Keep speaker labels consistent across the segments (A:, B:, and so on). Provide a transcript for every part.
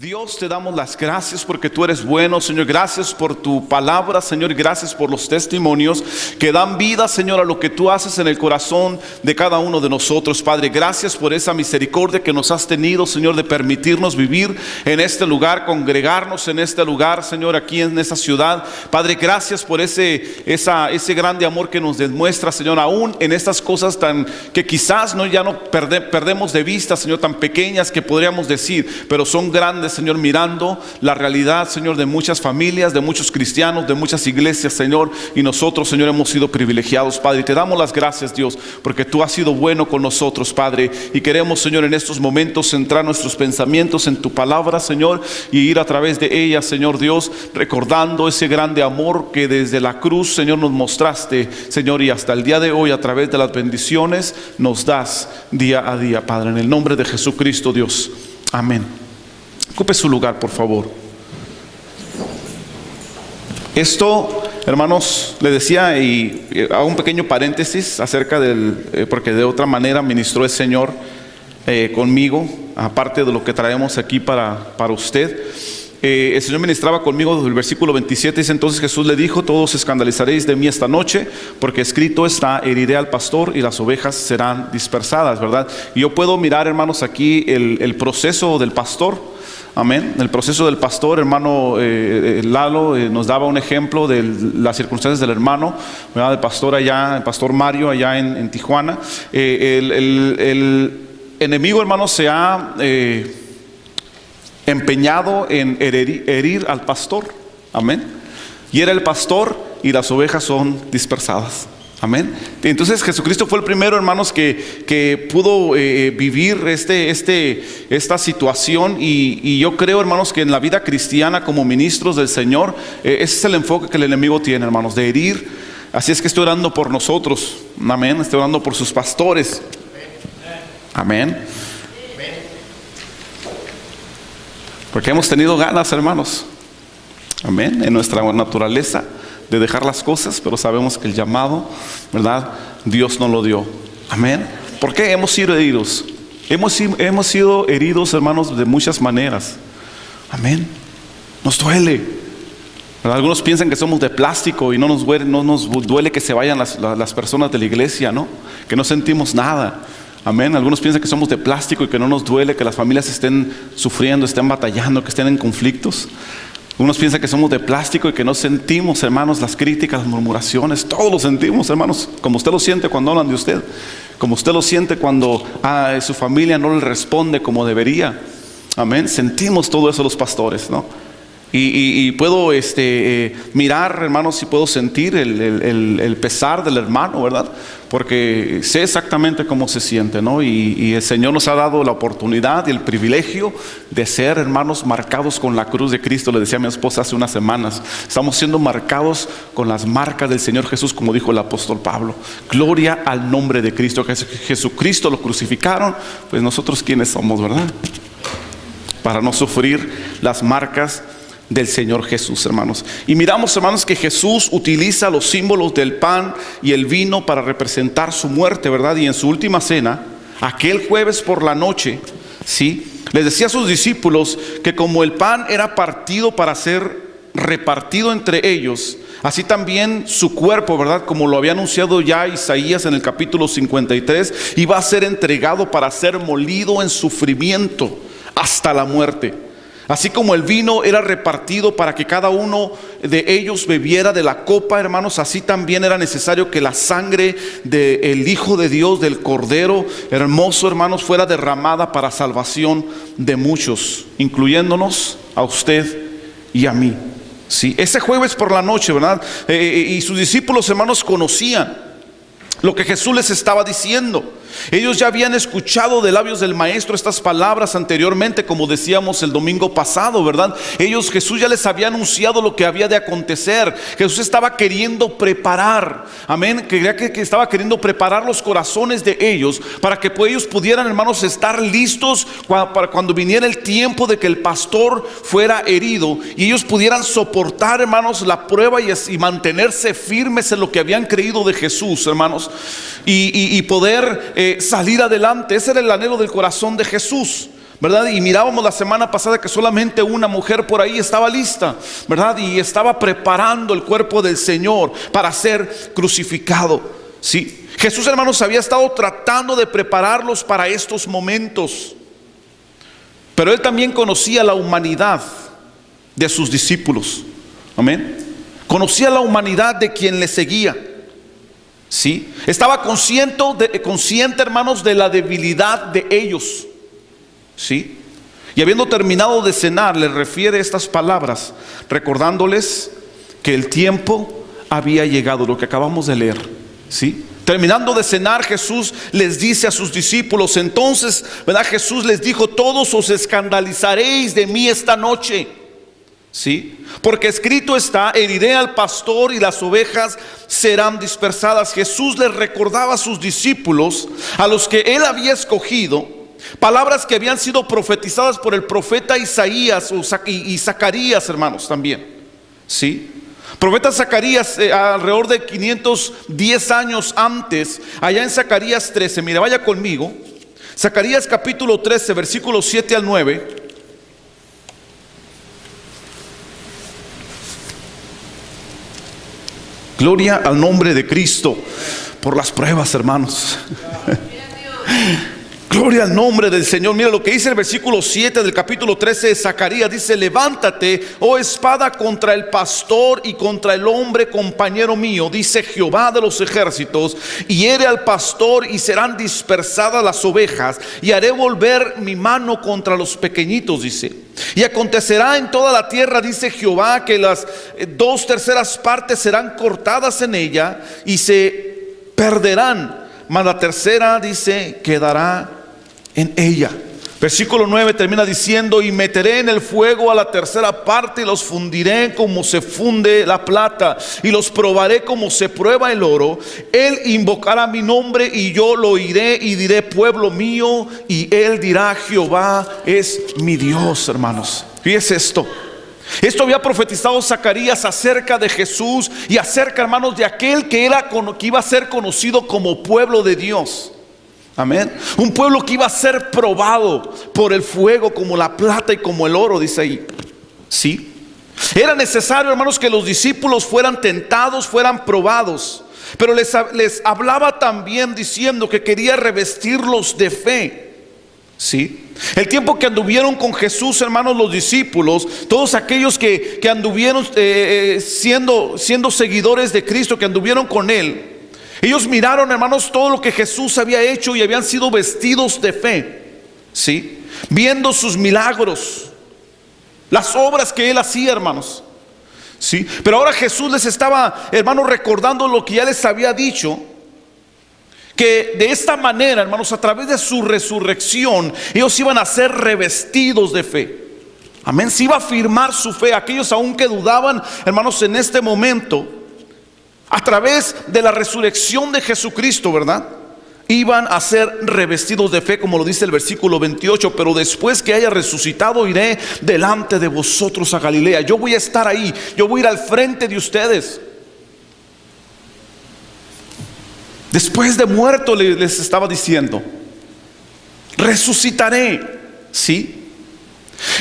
A: Dios, te damos las gracias porque tú eres bueno, Señor. Gracias por tu palabra, Señor. Gracias por los testimonios que dan vida, Señor, a lo que tú haces en el corazón de cada uno de nosotros, Padre. Gracias por esa misericordia que nos has tenido, Señor, de permitirnos vivir en este lugar, congregarnos en este lugar, Señor, aquí en esta ciudad. Padre, gracias por ese grande amor que nos demuestra, Señor, aún en estas cosas tan que quizás ya no perdemos de vista, Señor, tan pequeñas que podríamos decir, pero son grandes, Señor, mirando la realidad, Señor, de muchas familias, de muchos cristianos, de muchas iglesias, Señor, y nosotros, Señor, hemos sido privilegiados, Padre, y te damos las gracias, Dios, porque tú has sido bueno con nosotros, Padre, y queremos, Señor, en estos momentos centrar nuestros pensamientos en tu palabra, Señor, y ir a través de ella, Señor Dios, recordando ese grande amor que desde la cruz, Señor, nos mostraste, Señor, y hasta el día de hoy, a través de las bendiciones, nos das día a día, Padre, en el nombre de Jesucristo, Dios, amén. Ocupe su lugar, por favor. Esto, hermanos, le decía, y hago un pequeño paréntesis acerca porque de otra manera ministró el Señor conmigo, aparte de lo que traemos aquí para usted. El Señor ministraba conmigo desde el versículo 27, dice: entonces Jesús le dijo: todos os escandalizaréis de mí esta noche, porque escrito está, heriré al pastor y las ovejas serán dispersadas, ¿verdad? Y yo puedo mirar, hermanos, aquí el proceso del pastor. Amén. El proceso del pastor, hermano Lalo nos daba un ejemplo de las circunstancias del hermano, ¿verdad? El pastor allá, el pastor Mario allá en Tijuana. El enemigo, hermano, se ha empeñado en herir al pastor. Amén. Y era el pastor y las ovejas son dispersadas. Amén. Entonces Jesucristo fue el primero, hermanos, que pudo vivir esta situación, y yo creo, hermanos, que en la vida cristiana como ministros del Señor, ese es el enfoque que el enemigo tiene, hermanos, de herir. Así es que estoy orando por nosotros. Amén. Estoy orando por sus pastores. Amén. Porque hemos tenido ganas, hermanos. Amén. En nuestra naturaleza de dejar las cosas, pero sabemos que el llamado, ¿verdad?, Dios nos lo dio. Amén. ¿Por qué hemos sido heridos? Hemos sido heridos, hermanos, de muchas maneras. Amén. Nos duele, ¿verdad? Algunos piensan que somos de plástico y no nos duele que se vayan las personas de la iglesia, ¿no? Que no sentimos nada. Amén. Algunos piensan que somos de plástico y que no nos duele que las familias estén sufriendo, estén batallando, que estén en conflictos. Unos piensan que somos de plástico y que no sentimos, hermanos, las críticas, las murmuraciones. Todos lo sentimos, hermanos, como usted lo siente cuando hablan de usted, como usted lo siente cuando su familia no le responde como debería. Amén. Sentimos todo eso los pastores, ¿no? Y puedo mirar, hermanos, y puedo sentir el pesar del hermano, ¿verdad? Porque sé exactamente cómo se siente, ¿no? Y el Señor nos ha dado la oportunidad y el privilegio de ser, hermanos, marcados con la cruz de Cristo. Le decía a mi esposa hace unas semanas: estamos siendo marcados con las marcas del Señor Jesús, como dijo el apóstol Pablo. Gloria al nombre de Cristo. Jesucristo lo crucificaron, pues nosotros ¿quiénes somos, verdad? Para no sufrir las marcas del Señor Jesús, hermanos. Y miramos, hermanos, que Jesús utiliza los símbolos del pan y el vino para representar su muerte, ¿verdad? Y en su última cena, aquel jueves por la noche, ¿sí?, les decía a sus discípulos que como el pan era partido para ser repartido entre ellos, así también su cuerpo, ¿verdad?, como lo había anunciado ya Isaías en el capítulo 53, iba a ser entregado para ser molido en sufrimiento hasta la muerte. Así como el vino era repartido para que cada uno de ellos bebiera de la copa, hermanos, así también era necesario que la sangre del Hijo de Dios, del Cordero hermoso, hermanos, fuera derramada para salvación de muchos, incluyéndonos a usted y a mí. Sí, ese jueves por la noche, ¿verdad? Y sus discípulos, hermanos, conocían lo que Jesús les estaba diciendo. Ellos ya habían escuchado de labios del Maestro estas palabras anteriormente, como decíamos el domingo pasado, ¿verdad? Jesús ya les había anunciado lo que había de acontecer. Jesús estaba queriendo preparar, amén, que estaba queriendo preparar los corazones de ellos para que ellos pudieran, hermanos, estar listos para cuando viniera el tiempo de que el pastor fuera herido, y ellos pudieran soportar, hermanos, la prueba y mantenerse firmes en lo que habían creído de Jesús, hermanos, y poder salir adelante. Ese era el anhelo del corazón de Jesús. ¿verdad? Y mirábamos la semana pasada que solamente una mujer por ahí estaba lista, ¿verdad? Y estaba preparando el cuerpo del Señor para ser crucificado, ¿sí? Jesús, hermanos, había estado tratando de prepararlos para estos momentos, pero Él también conocía la humanidad de sus discípulos, amén. Conocía la humanidad de quien le seguía, ¿sí? Estaba consciente, hermanos, de la debilidad de ellos, ¿sí? Y habiendo terminado de cenar, les refiere estas palabras, recordándoles que el tiempo había llegado, lo que acabamos de leer, ¿sí? Terminando de cenar, Jesús les dice a sus discípulos, entonces, ¿verdad? Jesús les dijo, todos os escandalizaréis de mí esta noche, ¿sí? Porque escrito está, heriré al pastor y las ovejas serán dispersadas. Jesús les recordaba a sus discípulos, a los que Él había escogido, palabras que habían sido profetizadas por el profeta Isaías y Zacarías, hermanos, también, ¿sí? Profeta Zacarías, alrededor de 510 años antes, allá en Zacarías 13, mire, vaya conmigo, Zacarías capítulo 13, versículos 7 al 9. Gloria al nombre de Cristo por las pruebas, hermanos. Gloria al nombre del Señor. Mira lo que dice el versículo 7 del capítulo 13 de Zacarías. Dice, levántate, oh espada, contra el pastor y contra el hombre compañero mío, dice Jehová de los ejércitos, y hiere al pastor y serán dispersadas las ovejas, y haré volver mi mano contra los pequeñitos, dice. Y acontecerá en toda la tierra, dice Jehová, que las 2/3 partes serán cortadas en ella y se perderán, mas la tercera, dice, quedará en ella. Versículo 9 termina diciendo, y meteré en el fuego a la 3/4 parte y los fundiré como se funde la plata y los probaré como se prueba el oro. Él invocará mi nombre y yo lo oiré y diré, pueblo mío, y él dirá, Jehová es mi Dios. Hermanos, fíjese esto. Esto había profetizado Zacarías acerca de Jesús y acerca, hermanos, de aquel que iba a ser conocido como pueblo de Dios. Amén. Un pueblo que iba a ser probado por el fuego como la plata y como el oro, dice ahí. Sí. Era necesario, hermanos, que los discípulos fueran tentados, fueran probados. Pero les hablaba también diciendo que quería revestirlos de fe. Sí. El tiempo que anduvieron con Jesús, hermanos, los discípulos, todos aquellos que anduvieron siendo seguidores de Cristo, que anduvieron con Él, ellos miraron, hermanos, todo lo que Jesús había hecho y habían sido vestidos de fe, ¿sí? Viendo sus milagros, las obras que Él hacía, hermanos, ¿sí? Pero ahora Jesús les estaba, hermanos, recordando lo que ya les había dicho, que de esta manera, hermanos, a través de su resurrección, ellos iban a ser revestidos de fe. Amén. Se iba a afirmar su fe. Aquellos aún que dudaban, hermanos, en este momento, a través de la resurrección de Jesucristo, ¿verdad? Iban a ser revestidos de fe, como lo dice el versículo 28. Pero después que haya resucitado, iré delante de vosotros a Galilea. Yo voy a estar ahí, yo voy a ir al frente de ustedes. Después de muerto, les estaba diciendo, resucitaré, ¿sí?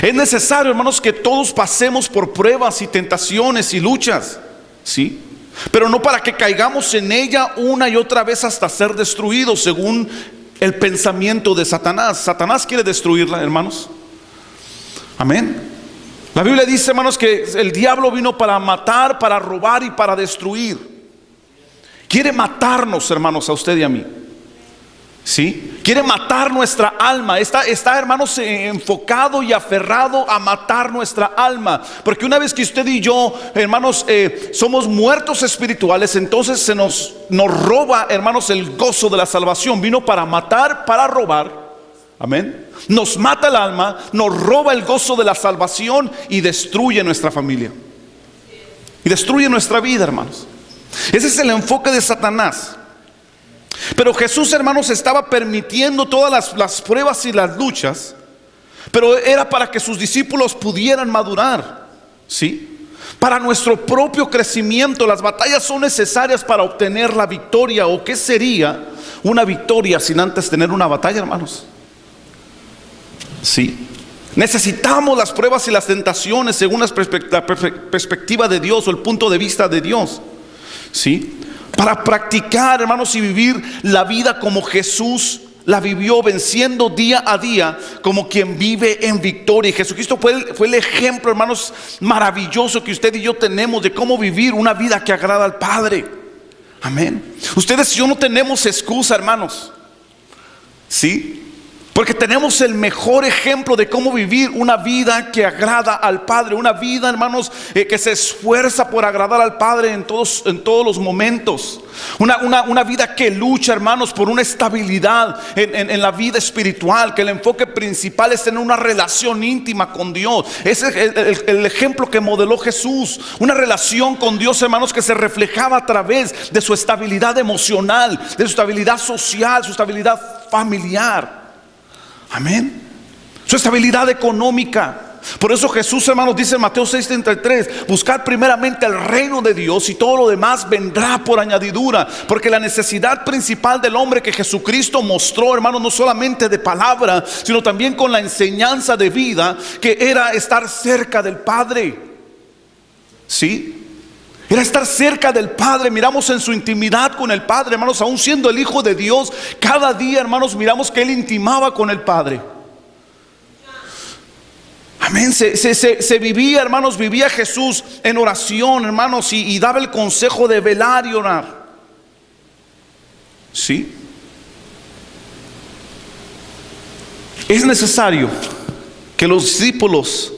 A: Es necesario, hermanos, que todos pasemos por pruebas y tentaciones y luchas, ¿sí? Pero no para que caigamos en ella una y otra vez hasta ser destruidos según el pensamiento de Satanás. Satanás quiere destruirla, hermanos. Amén. La Biblia dice, hermanos, que el diablo vino para matar, para robar y para destruir. Quiere matarnos, hermanos, a usted y a mí, ¿sí? Quiere matar nuestra alma. Está, hermanos, enfocado y aferrado a matar nuestra alma. Porque una vez que usted y yo, hermanos, somos muertos espirituales, entonces se nos roba, hermanos, el gozo de la salvación. Vino para matar, para robar. Amén. Nos mata el alma, nos roba el gozo de la salvación y destruye nuestra familia. Y destruye nuestra vida, hermanos. Ese es el enfoque de Satanás. Pero Jesús, hermanos, estaba permitiendo todas las pruebas y las luchas, pero era para que sus discípulos pudieran madurar, ¿sí? Para nuestro propio crecimiento. Las batallas son necesarias para obtener la victoria. ¿O qué sería una victoria sin antes tener una batalla, hermanos? Sí. Necesitamos las pruebas y las tentaciones según la perspectiva de Dios o el punto de vista de Dios. Sí. Para practicar, hermanos, y vivir la vida como Jesús la vivió, venciendo día a día como quien vive en victoria. Y Jesucristo fue el ejemplo, hermanos, maravilloso que usted y yo tenemos de cómo vivir una vida que agrada al Padre. Amén. Ustedes y yo no tenemos excusa, hermanos. ¿Sí? Porque tenemos el mejor ejemplo de cómo vivir una vida que agrada al Padre. Una vida, hermanos, que se esfuerza por agradar al Padre en todos los momentos. Una vida que lucha, hermanos, por una estabilidad en la vida espiritual. Que el enfoque principal es tener una relación íntima con Dios. Ese es el ejemplo que modeló Jesús. Una relación con Dios, hermanos, que se reflejaba a través de su estabilidad emocional, de su estabilidad social, su estabilidad familiar. Amén. Su estabilidad económica. Por eso Jesús, hermanos, dice en Mateo 6:33: buscad primeramente el reino de Dios y todo lo demás vendrá por añadidura. Porque la necesidad principal del hombre que Jesucristo mostró, hermanos, no solamente de palabra, sino también con la enseñanza de vida, que era estar cerca del Padre. ¿Sí? Era estar cerca del Padre. Miramos en su intimidad con el Padre, hermanos, aún siendo el Hijo de Dios. Cada día, hermanos, miramos que Él intimaba con el Padre. Amén. Se vivía, hermanos, vivía Jesús en oración, hermanos, y daba el consejo de velar y orar. ¿Sí? Es necesario que los discípulos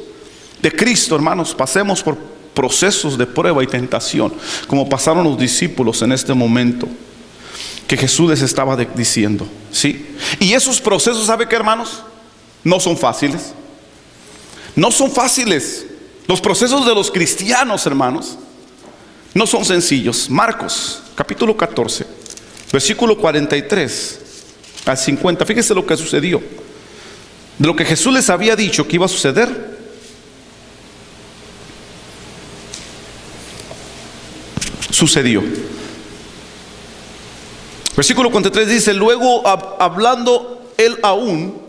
A: de Cristo, hermanos, pasemos por procesos de prueba y tentación, como pasaron los discípulos en este momento que Jesús les estaba diciendo. ¿Sí? Y esos procesos, ¿sabe qué, hermanos? No son fáciles. No son fáciles. Los procesos de los cristianos, hermanos, no son sencillos. Marcos capítulo 14, versículo 43 al 50. Fíjese lo que sucedió. De lo que Jesús les había dicho que iba a suceder, sucedió. Versículo 43 dice: luego, hablando él aún,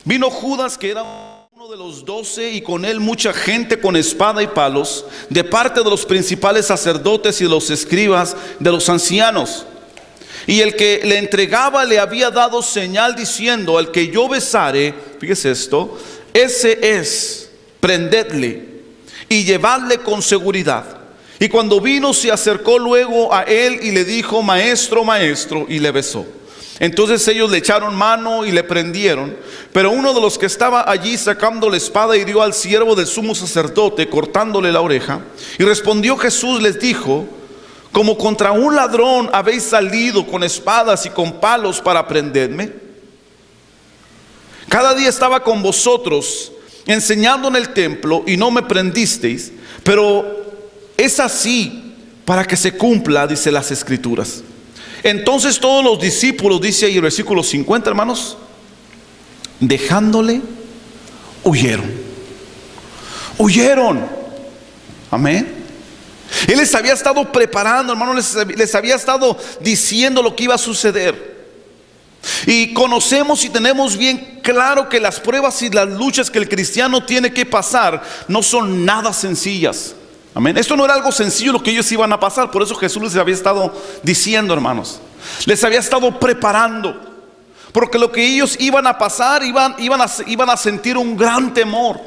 A: vino Judas, que era uno de los 12, y con él mucha gente con espada y palos, de parte de los principales sacerdotes y de los escribas, de los ancianos. Y el que le entregaba le había dado señal diciendo: al que yo besare, fíjese esto, ese es, prendedle y llevadle con seguridad. Y cuando vino, se acercó luego a él y le dijo: maestro, maestro, y le besó. Entonces ellos le echaron mano y le prendieron. Pero uno de los que estaba allí, sacando la espada, hirió al siervo del sumo sacerdote, cortándole la oreja. Y respondió Jesús, les dijo: como contra un ladrón habéis salido con espadas y con palos para prenderme. Cada día estaba con vosotros enseñando en el templo y no me prendisteis, pero es así para que se cumpla, dice las Escrituras. Entonces todos los discípulos, dice ahí el versículo 50, hermanos, dejándole, huyeron. Amén. Él les había estado preparando, hermanos, les había estado diciendo lo que iba a suceder. Y conocemos y tenemos bien claro que las pruebas y las luchas que el cristiano tiene que pasar no son nada sencillas. Amén. Esto no era algo sencillo lo que ellos iban a pasar. Por eso Jesús les había estado diciendo, hermanos, les había estado preparando, porque lo que ellos iban a pasar, iban a sentir un gran temor.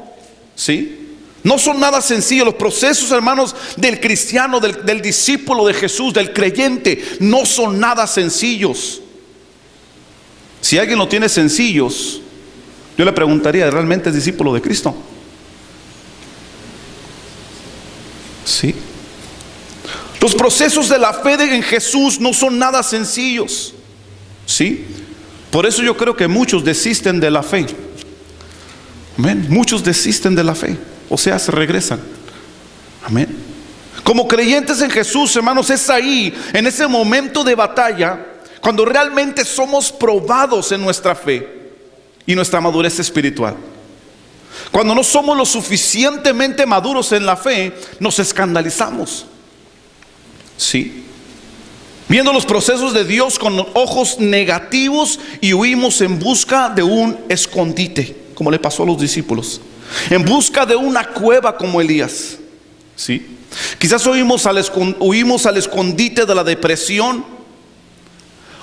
A: ¿Sí? No son nada sencillos. Los procesos, hermanos, del cristiano, del discípulo de Jesús, del creyente, no son nada sencillos. Si alguien lo tiene sencillos, yo le preguntaría: ¿realmente es discípulo de Cristo? Sí. Los procesos de la fe en Jesús no son nada sencillos. Sí. Por eso yo creo que muchos desisten de la fe. Amén. Muchos desisten de la fe, o sea, se regresan. Amén. Como creyentes en Jesús, hermanos, es ahí, en ese momento de batalla, cuando realmente somos probados en nuestra fe y nuestra madurez espiritual. Cuando no somos lo suficientemente maduros en la fe, nos escandalizamos. Sí. Viendo los procesos de Dios con ojos negativos y huimos en busca de un escondite. como le pasó a los discípulos. En busca de una cueva como Elías. ¿Sí? Quizás huimos al escondite de la depresión,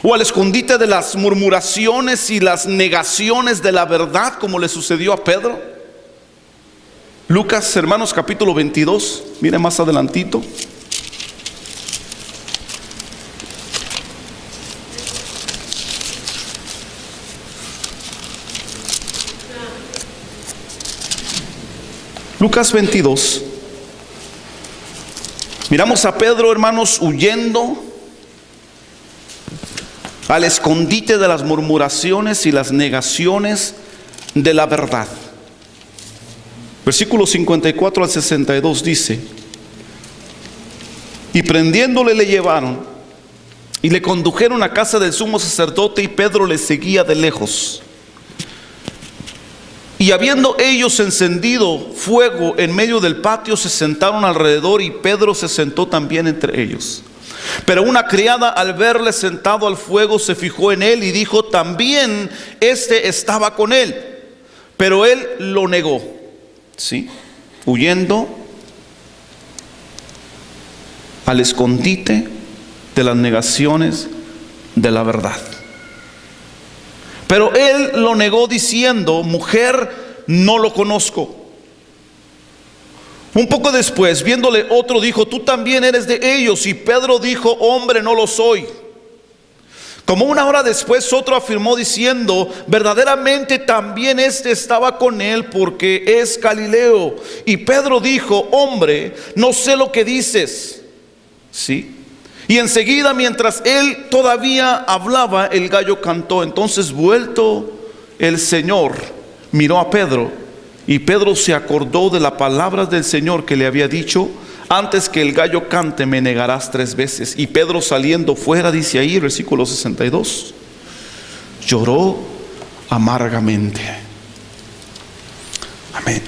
A: o al escondite de las murmuraciones y las negaciones de la verdad, como le sucedió a Pedro. Lucas, hermanos, capítulo 22, mire más adelantito. Lucas 22. Miramos a Pedro, hermanos, huyendo al escondite de las murmuraciones y las negaciones de la verdad. Versículos 54 al 62 dice: y prendiéndole le llevaron y le condujeron a casa del sumo sacerdote, y Pedro le seguía de lejos. Y habiendo ellos encendido fuego en medio del patio, se sentaron alrededor, y Pedro se sentó también entre ellos. Pero una criada, al verle sentado al fuego, se fijó en él y dijo: también este estaba con él. Pero él lo negó. ¿Sí? Huyendo al escondite de las negaciones de la verdad. Pero él lo negó diciendo: mujer, no lo conozco. Un poco después, viéndole otro, dijo: tú también eres de ellos. Y Pedro dijo: hombre, no lo soy. Como una hora después, otro afirmó diciendo: verdaderamente también este estaba con él, porque es Galileo. Y Pedro dijo: hombre, no sé lo que dices. ¿Sí? Y enseguida, mientras él todavía hablaba, el gallo cantó. Entonces, vuelto el Señor, miró a Pedro, y Pedro se acordó de las palabras del Señor que le había dicho: antes que el gallo cante, me negarás 3 veces. Y Pedro, saliendo fuera, dice ahí, versículo 62, lloró amargamente. Amén.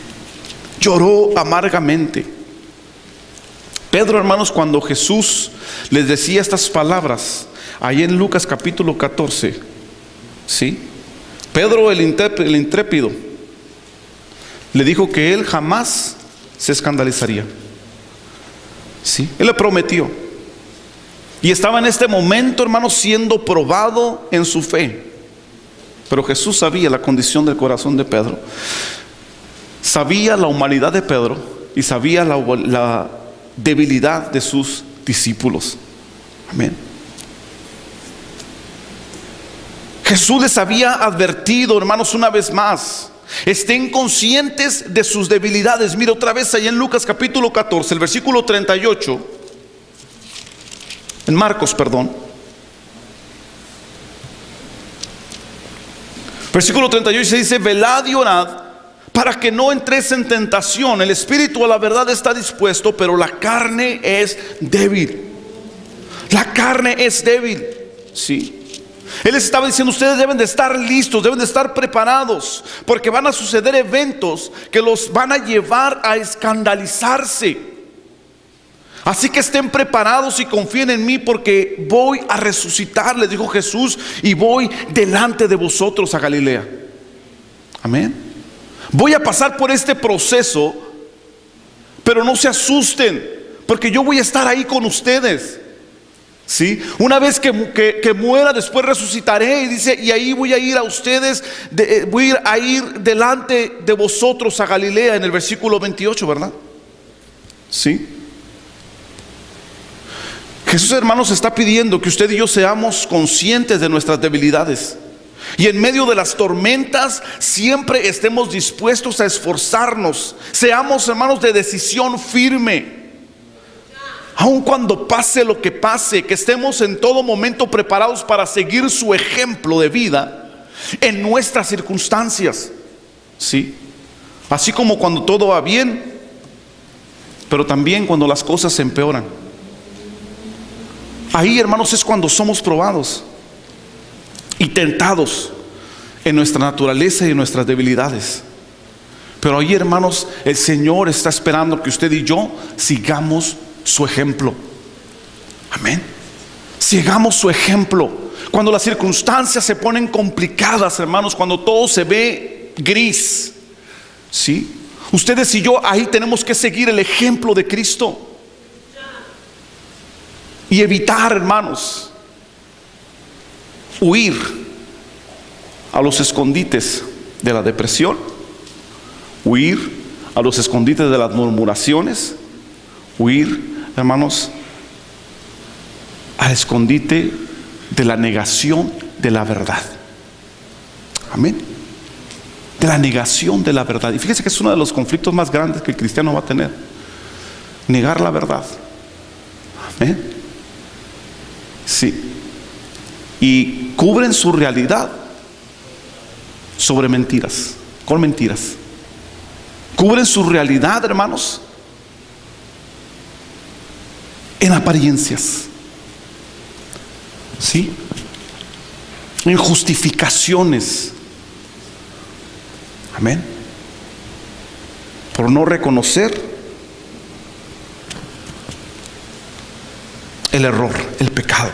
A: Lloró amargamente. Pedro, hermanos, cuando Jesús les decía estas palabras, ahí en Lucas capítulo 14, ¿sí? Pedro el intrépido le dijo que él jamás se escandalizaría. ¿Sí? Él le prometió. Y estaba en este momento, hermanos, siendo probado en su fe. Pero Jesús sabía la condición del corazón de Pedro, sabía la humanidad de Pedro, y sabía la debilidad de sus discípulos. Amén. Jesús les había advertido, hermanos, una vez más: estén conscientes de sus debilidades. Mira otra vez ahí en Lucas capítulo 14, el versículo 38. En Marcos, perdón. Versículo 38 se dice: velad y orad para que no entréis en tentación. El espíritu a la verdad está dispuesto, pero la carne es débil. La carne es débil. Sí. Él les estaba diciendo: ustedes deben de estar listos, deben de estar preparados, porque van a suceder eventos que los van a llevar a escandalizarse. Así que estén preparados y confíen en mí, porque voy a resucitar, les dijo Jesús, y voy delante de vosotros a Galilea. Amén. Voy a pasar por este proceso, pero no se asusten, porque yo voy a estar ahí con ustedes. ¿Sí? Una vez que muera, después resucitaré. Y dice: y ahí voy a ir a ustedes, voy a ir delante de vosotros a Galilea, en el versículo 28, ¿verdad? ¿Sí? Jesús, hermanos, está pidiendo que usted y yo seamos conscientes de nuestras debilidades, y en medio de las tormentas siempre estemos dispuestos a esforzarnos. Seamos, hermanos, de decisión firme. Aun cuando pase lo que pase, que estemos en todo momento preparados para seguir su ejemplo de vida en nuestras circunstancias. ¿Sí? Así como cuando todo va bien, pero también cuando las cosas se empeoran. Ahí, hermanos, es cuando somos probados y tentados en nuestra naturaleza y en nuestras debilidades. Pero ahí, hermanos, el Señor está esperando que usted y yo sigamos su ejemplo. Amén. Sigamos su ejemplo. Cuando las circunstancias se ponen complicadas, hermanos, cuando todo se ve gris. ¿Sí? Ustedes y yo ahí tenemos que seguir el ejemplo de Cristo y evitar, hermanos, huir a los escondites de la depresión, huir a los escondites de las murmuraciones, huir, hermanos, al escondite de la negación de la verdad. Amén. De la negación de la verdad. Y fíjese que es uno de los conflictos más grandes que el cristiano va a tener: negar la verdad. Amén. Sí. Y cubren su realidad sobre mentiras, con mentiras. Cubren su realidad, hermanos, en apariencias. ¿Sí? En justificaciones. Amén. Por no reconocer el error, el pecado.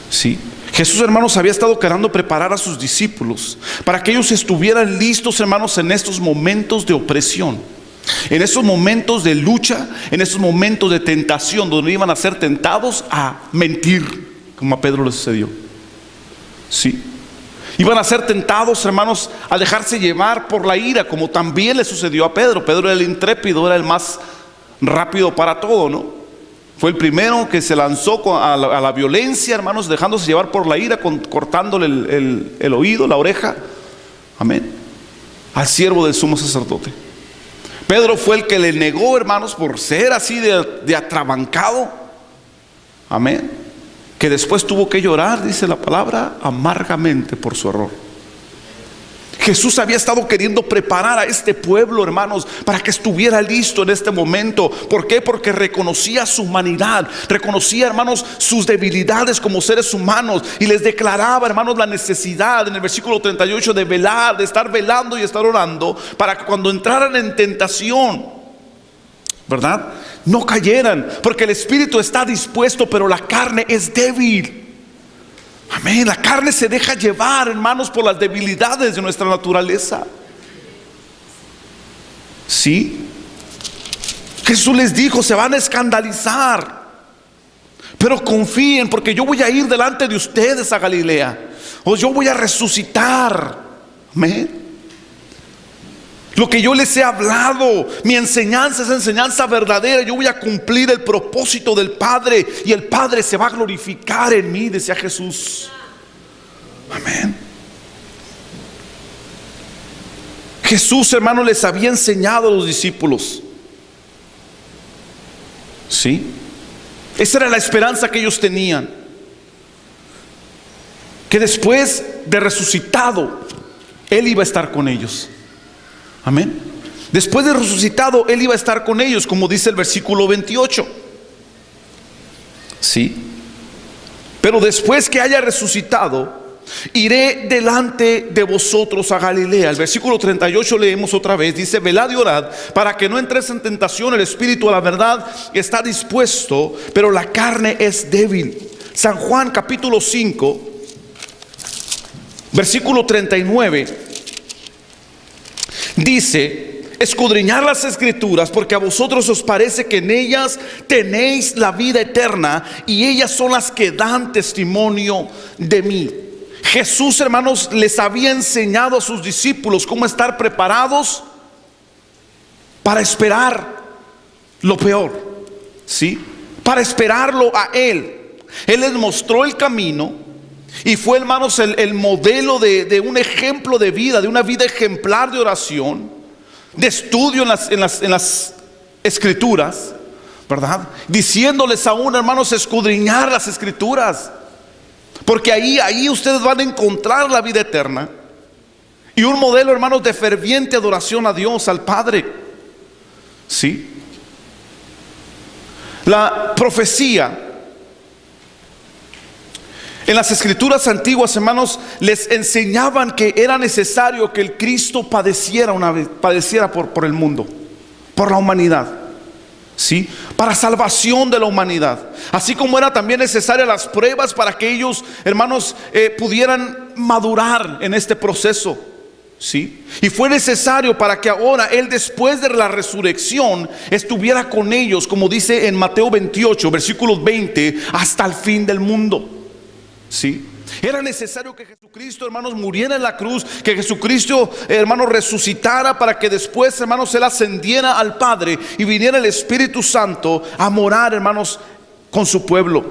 A: ¿Sí? Jesús, hermanos, había estado queriendo preparar a sus discípulos para que ellos estuvieran listos, hermanos, en estos momentos de opresión, en estos momentos de lucha, en estos momentos de tentación, donde iban a ser tentados a mentir, como a Pedro le sucedió. Sí. Iban a ser tentados, hermanos, a dejarse llevar por la ira, como también le sucedió a Pedro. Pedro era el intrépido, era el más rápido para todo, ¿no? Fue el primero que se lanzó a la violencia, hermanos, dejándose llevar por la ira, cortándole el oído, la oreja. Amén. Al siervo del sumo sacerdote. Pedro fue el que le negó, hermanos, por ser así de atrabancado. Amén. Que después tuvo que llorar, dice la palabra, amargamente por su error. Jesús había estado queriendo preparar a este pueblo, hermanos, para que estuviera listo en este momento. ¿Por qué? Porque reconocía su humanidad, reconocía, hermanos, sus debilidades como seres humanos, y les declaraba, hermanos, la necesidad en el versículo 38 de velar, de estar velando y estar orando, para que cuando entraran en tentación, ¿verdad?, no cayeran, porque el espíritu está dispuesto, pero la carne es débil. Amén. La carne se deja llevar, hermanos, por las debilidades de nuestra naturaleza. Sí. Jesús les dijo: se van a escandalizar, pero confíen, porque yo voy a ir delante de ustedes a Galilea, o yo voy a resucitar. Amén. Lo que yo les he hablado, mi enseñanza es enseñanza verdadera. Yo voy a cumplir el propósito del Padre, y el Padre se va a glorificar en mí, decía Jesús. Amén. Jesús, hermano, les había enseñado a los discípulos. ¿Sí? Esa era la esperanza que ellos tenían, que después de resucitado Él iba a estar con ellos. Amén. Después de resucitado Él iba a estar con ellos, como dice el versículo 28. Sí. Pero después que haya resucitado, iré delante de vosotros a Galilea. El versículo 38 leemos otra vez. Dice: velad y orad para que no entréis en tentación. El espíritu a la verdad está dispuesto, pero la carne es débil. San Juan capítulo 5, versículo 39. Dice: escudriñar las escrituras, porque a vosotros os parece que en ellas tenéis la vida eterna, y ellas son las que dan testimonio de mí. Jesús, hermanos, les había enseñado a sus discípulos cómo estar preparados para esperar lo peor. ¿Sí? Para esperarlo a Él. Él les mostró el camino. Y fue, hermanos, el modelo de un ejemplo de vida, de una vida ejemplar de oración, de estudio en las escrituras, ¿verdad? Diciéndoles aún, hermanos, escudriñar las escrituras, porque ahí ustedes van a encontrar la vida eterna. Y un modelo, hermanos, de ferviente adoración a Dios, al Padre. ¿Sí? La profecía en las escrituras antiguas, hermanos, les enseñaban que era necesario que el Cristo padeciera por el mundo, por la humanidad, ¿sí? Para salvación de la humanidad. Así como era también necesaria las pruebas para que ellos, hermanos, pudieran madurar en este proceso. ¿sí? Y fue necesario para que ahora Él, después de la resurrección, estuviera con ellos, como dice en Mateo 28, versículos 20, hasta el fin del mundo, ¿sí? Era necesario que Jesucristo, hermanos, muriera en la cruz, que Jesucristo, hermanos, resucitara, para que después, hermanos, Él ascendiera al Padre y viniera el Espíritu Santo a morar, hermanos, con su pueblo,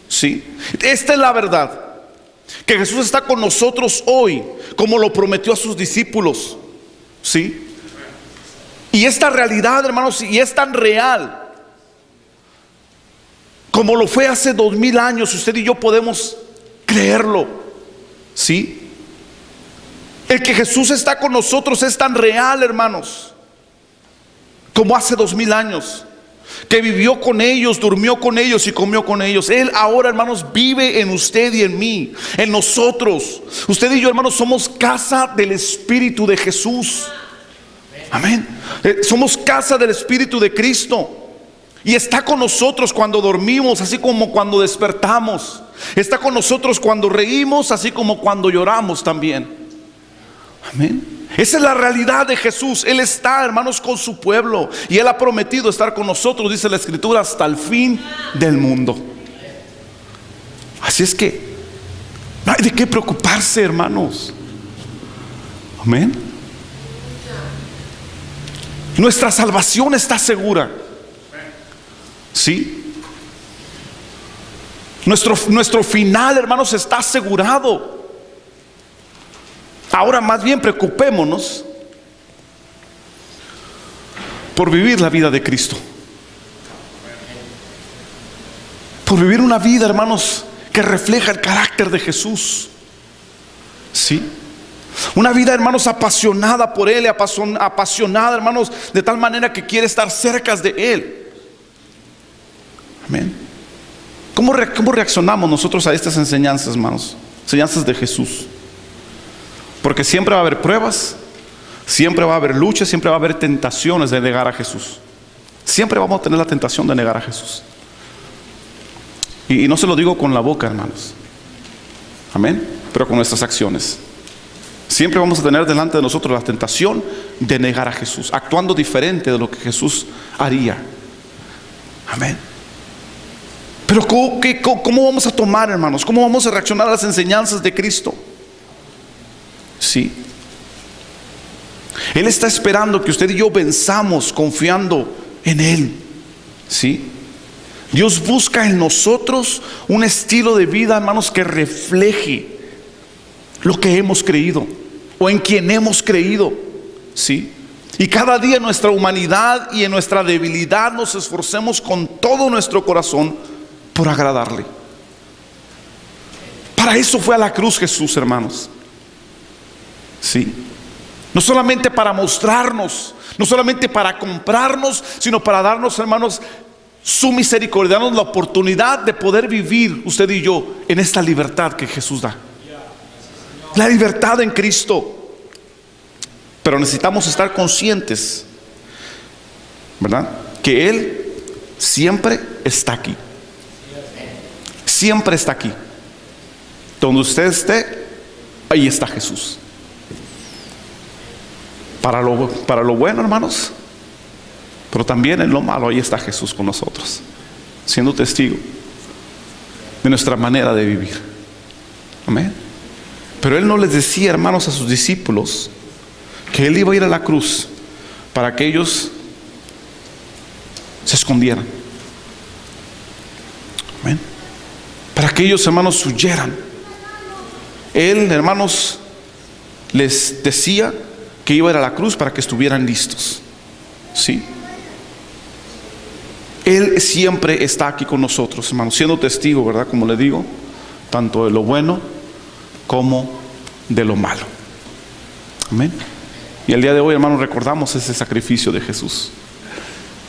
A: ¿sí? Esta es la verdad, que Jesús está con nosotros hoy, como lo prometió a sus discípulos, ¿sí? Y esta realidad, hermanos, y es tan real como lo fue hace 2000 años. Usted y yo podemos creerlo, ¿sí? El que Jesús está con nosotros es tan real, hermanos, como hace 2000 años, que vivió con ellos, durmió con ellos y comió con ellos. Él ahora, hermanos, vive en usted y en mí, en nosotros. Usted y yo, hermanos, somos casa del Espíritu de Jesús. Amén. Somos casa del Espíritu de Cristo. Y está con nosotros cuando dormimos, así como cuando despertamos. Está con nosotros cuando reímos, así como cuando lloramos también. Amén. Esa es la realidad de Jesús. Él está, hermanos, con su pueblo, y Él ha prometido estar con nosotros, dice la Escritura, hasta el fin del mundo. Así es que no hay de qué preocuparse, hermanos. Amén. Nuestra salvación está segura, ¿sí? Nuestro final, hermanos, está asegurado. Ahora más bien preocupémonos por vivir la vida de Cristo, por vivir una vida, hermanos, que refleja el carácter de Jesús, ¿sí? Una vida, hermanos, apasionada por Él, apasionada, hermanos, de tal manera que quiere estar cerca de Él. Amén. ¿Cómo reaccionamos nosotros a estas enseñanzas, hermanos? Enseñanzas de Jesús. Porque siempre va a haber pruebas, siempre va a haber luchas, siempre va a haber tentaciones de negar a Jesús. Siempre vamos a tener la tentación de negar a Jesús. Y no se lo digo con la boca, hermanos. Amén. Pero con nuestras acciones. Siempre vamos a tener delante de nosotros la tentación de negar a Jesús, actuando diferente de lo que Jesús haría. Amén. Pero ¿cómo vamos a tomar, hermanos? ¿Cómo vamos a reaccionar a las enseñanzas de Cristo? Sí. Él está esperando que usted y yo venzamos confiando en Él. Sí. Dios busca en nosotros un estilo de vida, hermanos, que refleje lo que hemos creído, o en quien hemos creído. Sí. Y cada día en nuestra humanidad y en nuestra debilidad nos esforcemos con todo nuestro corazón por agradarle. Para eso fue a la cruz Jesús, hermanos. Sí. No solamente para mostrarnos, no solamente para comprarnos, sino para darnos, hermanos, su misericordia, darnos la oportunidad de poder vivir, usted y yo, en esta libertad que Jesús da. La libertad en Cristo. Pero necesitamos estar conscientes, ¿verdad?, que Él siempre está aquí. Siempre está aquí. Donde usted esté, ahí está Jesús. Para lo bueno, hermanos, pero también en lo malo, ahí está Jesús con nosotros, siendo testigo de nuestra manera de vivir. Amén. Pero Él no les decía, hermanos, a sus discípulos que Él iba a ir a la cruz para que ellos se escondieran. Amén. Para que ellos, hermanos, huyeran. Él, hermanos, les decía que iba a ir a la cruz para que estuvieran listos. Sí. Él siempre está aquí con nosotros, hermanos, siendo testigo, ¿verdad? Como le digo, tanto de lo bueno como de lo malo. Amén. Y el día de hoy, hermanos, recordamos ese sacrificio de Jesús.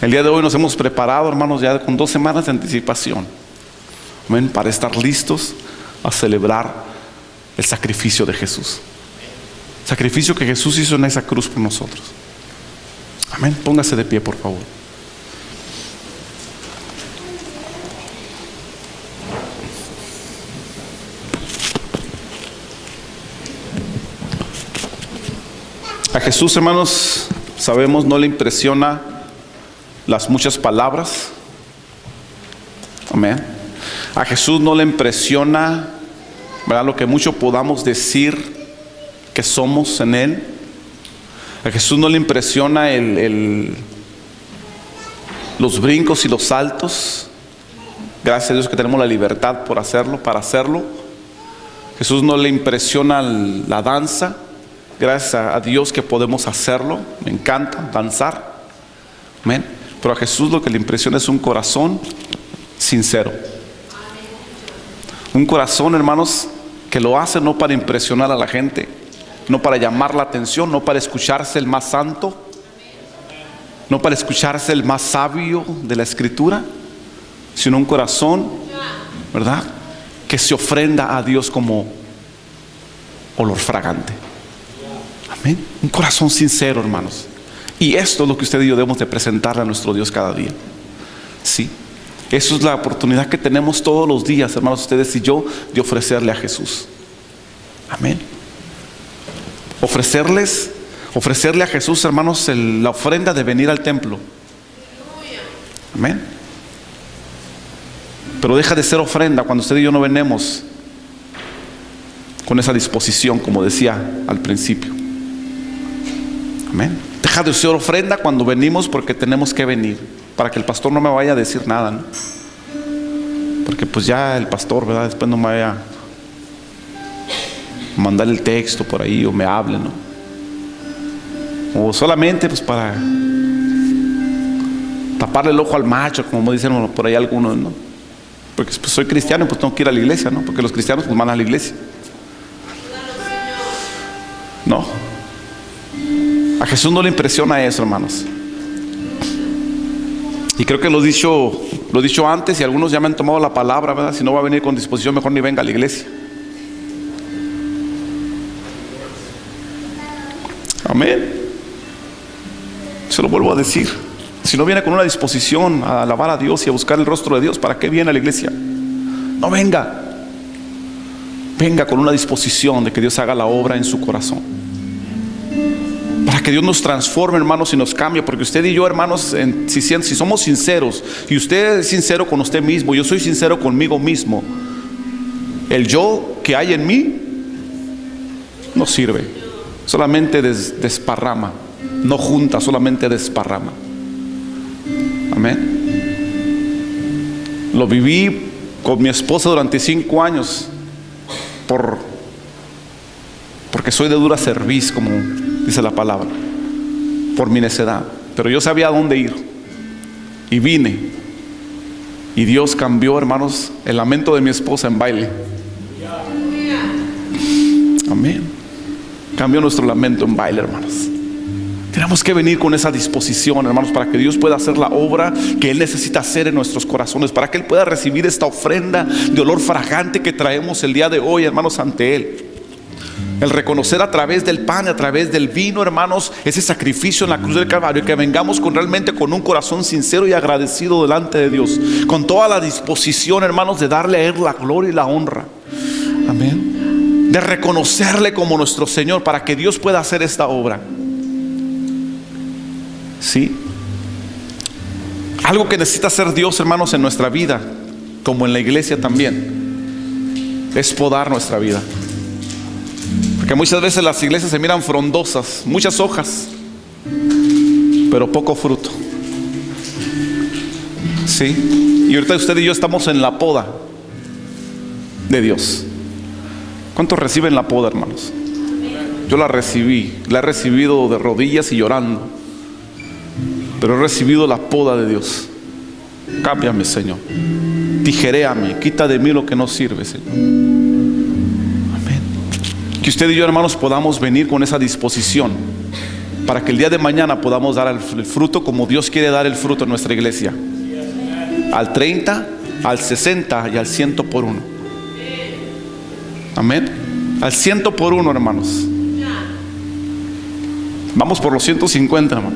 A: El día de hoy nos hemos preparado, hermanos, ya con 2 semanas de anticipación. Amén. Para estar listos a celebrar el sacrificio de Jesús. Sacrificio que Jesús hizo en esa cruz por nosotros. Amén. Póngase de pie, por favor. A Jesús, hermanos, sabemos, no le impresiona las muchas palabras. Amén. A Jesús no le impresiona, ¿verdad?, lo que mucho podamos decir que somos en Él. A Jesús no le impresiona los brincos y los saltos. Gracias a Dios que tenemos la libertad por hacerlo, para hacerlo. Jesús no le impresiona la danza. Gracias a Dios que podemos hacerlo. Me encanta danzar. Amén. Pero a Jesús lo que le impresiona es un corazón sincero. Un corazón, hermanos, que lo hace no para impresionar a la gente, no para llamar la atención, no para escucharse el más santo, no para escucharse el más sabio de la Escritura, sino un corazón, ¿verdad?, que se ofrenda a Dios como olor fragante. Amén. Un corazón sincero, hermanos. Y esto es lo que usted y yo debemos de presentarle a nuestro Dios cada día. Sí. Eso es la oportunidad que tenemos todos los días, hermanos, ustedes y yo, de ofrecerle a Jesús. Amén. Ofrecerle a Jesús, hermanos, la ofrenda de venir al templo. Amén. Pero deja de ser ofrenda cuando usted y yo no venimos con esa disposición, como decía al principio. Amén. Deja de ser ofrenda cuando venimos porque tenemos que venir, para que el pastor no me vaya a decir nada, ¿no? Porque pues ya el pastor, ¿verdad?, después no me vaya a mandar el texto por ahí o me hable, ¿no? O solamente pues para taparle el ojo al macho, como dicen por ahí algunos, ¿no? Porque pues soy cristiano y pues tengo que ir a la iglesia, ¿no? Porque los cristianos pues van a la iglesia. No. A Jesús no le impresiona eso, hermanos. Y creo que lo he dicho antes y algunos ya me han tomado la palabra, ¿verdad? Si no va a venir con disposición, mejor ni venga a la iglesia. Amén. Se lo vuelvo a decir. Si no viene con una disposición a alabar a Dios y a buscar el rostro de Dios, ¿para qué viene a la iglesia? No venga. Venga con una disposición de que Dios haga la obra en su corazón. Para que Dios nos transforme, hermanos, y nos cambie. Porque usted y yo, hermanos, si somos sinceros, y usted es sincero con usted mismo, yo soy sincero conmigo mismo, el yo que hay en mí no sirve. Solamente desparrama. No junta, solamente desparrama. Amén. Lo viví con mi esposa durante 5 años porque soy de dura cerviz, como dice la palabra, por mi necedad. Pero yo sabía a dónde ir y vine, y Dios cambió, hermanos, el lamento de mi esposa en baile. Amén. Cambió nuestro lamento en baile, hermanos. Tenemos que venir con esa disposición, hermanos, para que Dios pueda hacer la obra que Él necesita hacer en nuestros corazones, para que Él pueda recibir esta ofrenda de olor fragante que traemos el día de hoy, hermanos, ante Él. El reconocer a través del pan, a través del vino, hermanos, ese sacrificio en la cruz del Calvario, que vengamos realmente con un corazón sincero y agradecido delante de Dios, con toda la disposición, hermanos, de darle a Él la gloria y la honra. Amén. De reconocerle como nuestro Señor, para que Dios pueda hacer esta obra. Sí. Algo que necesita hacer Dios, hermanos, en nuestra vida, como en la iglesia también, es podar nuestra vida. Porque muchas veces las iglesias se miran frondosas, muchas hojas, pero poco fruto. Sí. Y ahorita usted y yo estamos en la poda de Dios. ¿Cuántos reciben la poda, hermanos? Yo la recibí, la he recibido de rodillas y llorando, pero he recibido la poda de Dios. Cámbiame, Señor. Tijeréame, quita de mí lo que no sirve, Señor. Amén. Que usted y yo, hermanos, podamos venir con esa disposición, para que el día de mañana podamos dar el fruto como Dios quiere dar el fruto en nuestra iglesia. Al 30, al 60 y al 100 por 1. Amén. Al 100 por 1, hermanos. Vamos por los 150, hermano.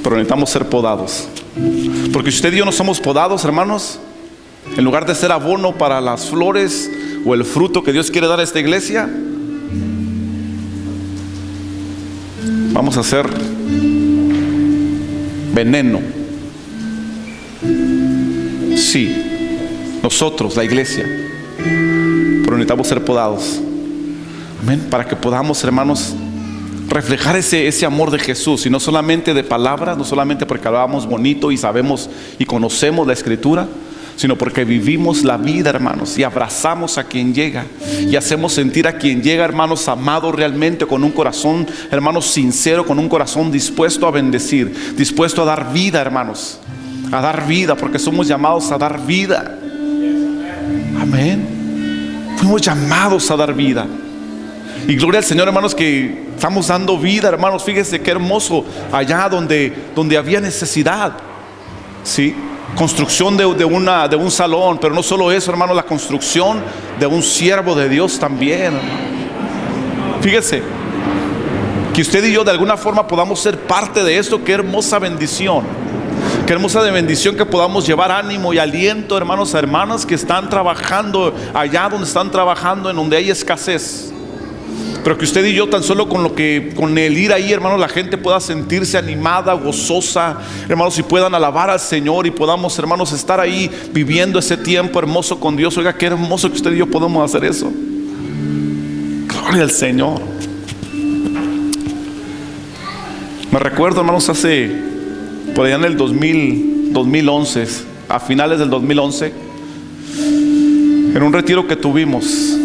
A: Pero necesitamos ser podados. Porque si usted y yo no somos podados, hermanos, en lugar de ser abono para las flores o el fruto que Dios quiere dar a esta iglesia, vamos a ser veneno. Sí, nosotros, la iglesia, pero necesitamos ser podados. Amén. Para que podamos, hermanos, reflejar ese amor de Jesús, y no solamente de palabras, no solamente porque hablamos bonito y sabemos y conocemos la Escritura, sino porque vivimos la vida, hermanos, y abrazamos a quien llega y hacemos sentir a quien llega, hermanos, amado realmente, con un corazón, hermanos, sincero, con un corazón dispuesto a bendecir, dispuesto a dar vida, hermanos, a dar vida, porque somos llamados a dar vida. Amén. Fuimos llamados a dar vida. Y gloria al Señor, hermanos, que estamos dando vida, hermanos. Fíjense qué hermoso allá donde había necesidad, ¿sí? Construcción de un salón, pero no solo eso, hermanos, la construcción de un siervo de Dios también, hermano. Fíjese que usted y yo de alguna forma podamos ser parte de esto. Qué hermosa bendición, qué hermosa de bendición que podamos llevar ánimo y aliento, hermanos, a hermanas que están trabajando allá donde están trabajando, en donde hay escasez. Pero que usted y yo, tan solo con el ir ahí, hermanos, la gente pueda sentirse animada, gozosa, hermanos, y puedan alabar al Señor, y podamos, hermanos, estar ahí viviendo ese tiempo hermoso con Dios. Oiga, qué hermoso que usted y yo podemos hacer eso. Gloria al Señor. Me recuerdo, hermanos, hace por allá en el 2011, a finales del 2011, en un retiro que tuvimos,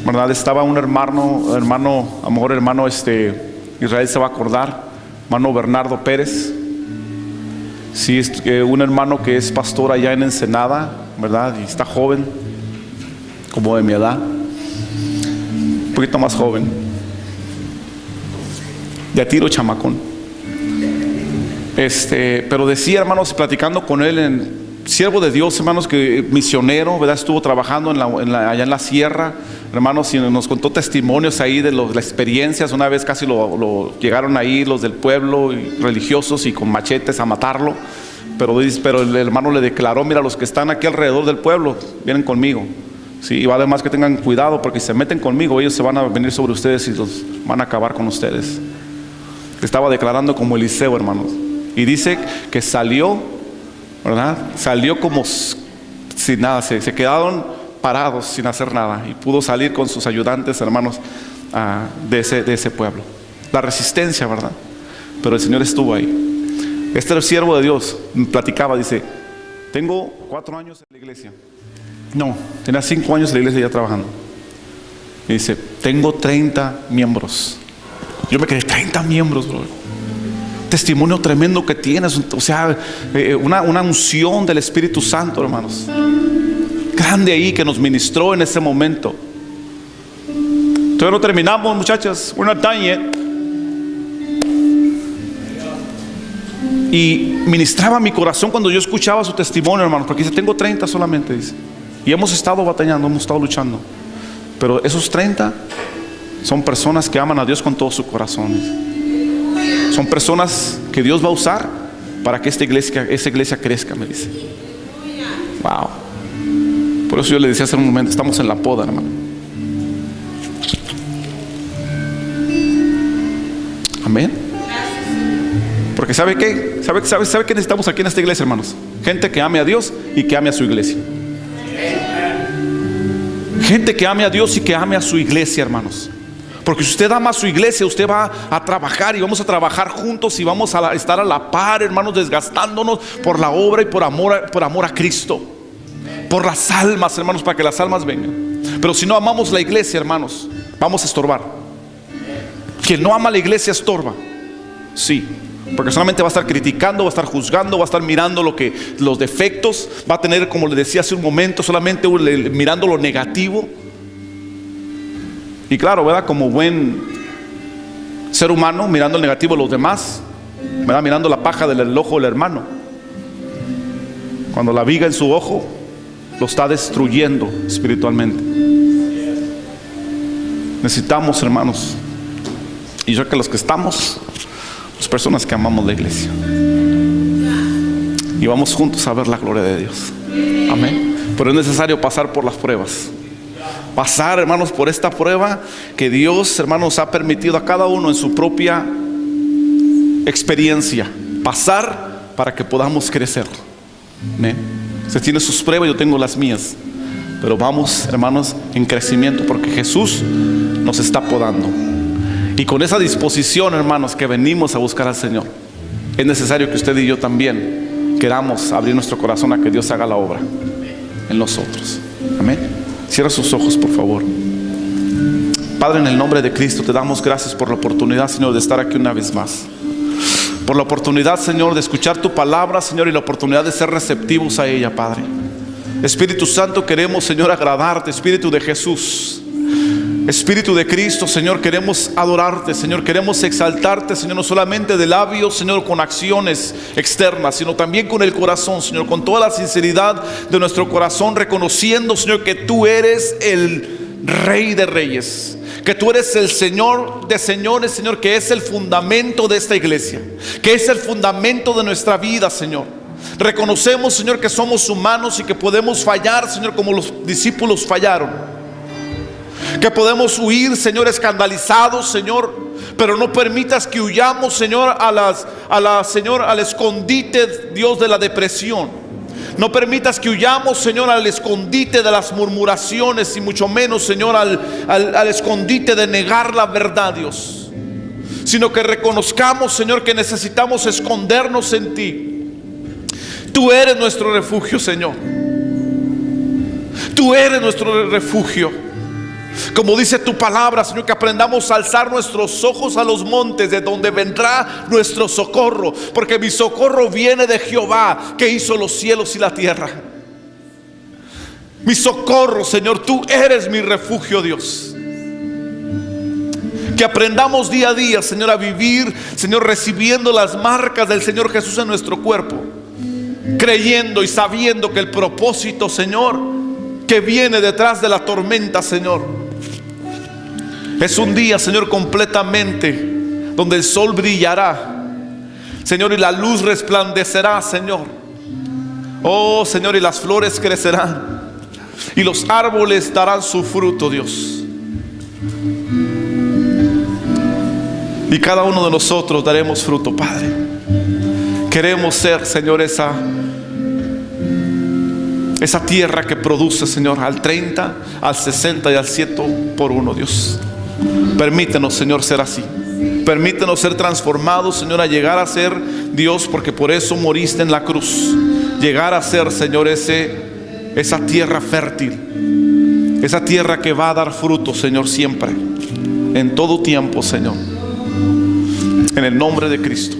A: ¿verdad? Estaba un hermano, a lo mejor hermano Israel se va a acordar, hermano Bernardo Pérez. Sí, un hermano que es pastor allá en Ensenada, ¿verdad? Y está joven, como de mi edad, un poquito más joven, de a tiro chamacón. Pero decía, hermanos, platicando con él, siervo de Dios, hermanos, que misionero, ¿verdad? Estuvo trabajando allá en la sierra, hermanos, y nos contó testimonios ahí de las experiencias. Una vez casi lo llegaron ahí los del pueblo, y religiosos, y con machetes a matarlo. Pero el hermano le declaró: mira, los que están aquí alrededor del pueblo vienen conmigo, ¿sí? Y vale más que tengan cuidado, porque si se meten conmigo, ellos se van a venir sobre ustedes y los van a acabar con ustedes. Estaba declarando como Eliseo, hermanos. Y dice que salió, ¿verdad? Salió como sin nada, se quedaron parados sin hacer nada, y pudo salir con sus ayudantes, hermanos, de ese pueblo. La resistencia, ¿verdad? Pero el Señor estuvo ahí. Este siervo de Dios platicaba, dice: tengo 4 años en la iglesia. No, tenía 5 años en la iglesia ya trabajando. Y dice: tengo 30 miembros. Yo me quedé: 30 miembros, bro. Testimonio tremendo que tienes, o sea, una unción del Espíritu Santo, hermanos, grande ahí, que nos ministró en ese momento. Todavía no terminamos, muchachas, we're not done yet. Y ministraba mi corazón cuando yo escuchaba su testimonio, hermanos, porque dice: tengo 30 solamente, dice, y hemos estado batallando, hemos estado luchando, pero esos 30 son personas que aman a Dios con todo su corazón, dice. Son personas que Dios va a usar para que esa iglesia crezca, me dice. Wow. Por eso yo le decía hace un momento: estamos en la poda, hermano. Amén. Porque ¿sabe qué? ¿Sabe qué necesitamos aquí en esta iglesia, hermanos? Gente que ame a Dios y que ame a su iglesia. Gente que ame a Dios y que ame a su iglesia, hermanos. Porque si usted ama a su iglesia, usted va a trabajar, y vamos a trabajar juntos, y vamos a estar a la par, hermanos, desgastándonos por la obra y por amor a Cristo, por las almas, hermanos, para que las almas vengan. Pero si no amamos la iglesia, hermanos, vamos a estorbar. Quien no ama la iglesia estorba. Sí, porque solamente va a estar criticando, va a estar juzgando, va a estar mirando los defectos, va a tener, como le decía hace un momento, solamente mirando lo negativo. Y claro, ¿verdad? Como buen ser humano, mirando el negativo de los demás, ¿verdad? Mirando la paja del ojo del hermano, cuando la viga en su ojo lo está destruyendo espiritualmente. Necesitamos, hermanos, y yo que los que estamos, las personas que amamos la iglesia, y vamos juntos a ver la gloria de Dios. Amén. Pero es necesario pasar por las pruebas. Pasar, hermanos, por esta prueba que Dios, hermanos, ha permitido a cada uno en su propia experiencia, pasar para que podamos crecer. Amén. Usted tiene sus pruebas, yo tengo las mías, pero vamos, hermanos, en crecimiento porque Jesús nos está podando. Y con esa disposición, hermanos, que venimos a buscar al Señor, es necesario que usted y yo también queramos abrir nuestro corazón a que Dios haga la obra en nosotros. Amén. Cierra sus ojos, por favor. Padre, en el nombre de Cristo te damos gracias por la oportunidad, Señor, de estar aquí una vez más. Por la oportunidad, Señor, de escuchar tu palabra, Señor, y la oportunidad de ser receptivos a ella, Padre. Espíritu Santo, queremos, Señor, agradarte. Espíritu de Jesús, Espíritu de Cristo, Señor, queremos adorarte, Señor, queremos exaltarte, Señor, no solamente de labios, Señor, con acciones externas, sino también con el corazón, Señor, con toda la sinceridad de nuestro corazón, reconociendo, Señor, que tú eres el Rey de Reyes, que tú eres el Señor de señores, Señor, que es el fundamento de esta iglesia, que es el fundamento de nuestra vida, Señor. Reconocemos, Señor, que somos humanos y que podemos fallar, Señor, como los discípulos fallaron. Que podemos huir, Señor, escandalizados, Señor, pero no permitas que huyamos, Señor, Señor, al escondite, Dios, de la depresión. No permitas que huyamos, Señor, al escondite de las murmuraciones, y mucho menos, Señor, al escondite de negar la verdad, Dios. Sino que reconozcamos, Señor, que necesitamos escondernos en ti. Tú eres nuestro refugio, Señor. Tú eres nuestro refugio. Como dice tu palabra, Señor, que aprendamos a alzar nuestros ojos a los montes, de donde vendrá nuestro socorro, porque mi socorro viene de Jehová, que hizo los cielos y la tierra. Mi socorro, Señor, tú eres mi refugio, Dios. Que aprendamos día a día, Señor, a vivir, Señor, recibiendo las marcas del Señor Jesús en nuestro cuerpo, creyendo y sabiendo que el propósito, Señor, que viene detrás de la tormenta, Señor, es un día, Señor, completamente donde el sol brillará, Señor, y la luz resplandecerá, Señor. Oh, Señor, y las flores crecerán y los árboles darán su fruto, Dios. Y cada uno de nosotros daremos fruto, Padre. Queremos ser, Señor, esa tierra que produce, Señor, al 30, al 60 y al 100 por uno, Dios. Permítenos, Señor, ser así. Permítenos ser transformados, Señor, a llegar a ser, Dios, porque por eso moriste en la cruz. Llegar a ser, Señor, esa tierra fértil, esa tierra que va a dar fruto, Señor, siempre, en todo tiempo, Señor. En el nombre de Cristo.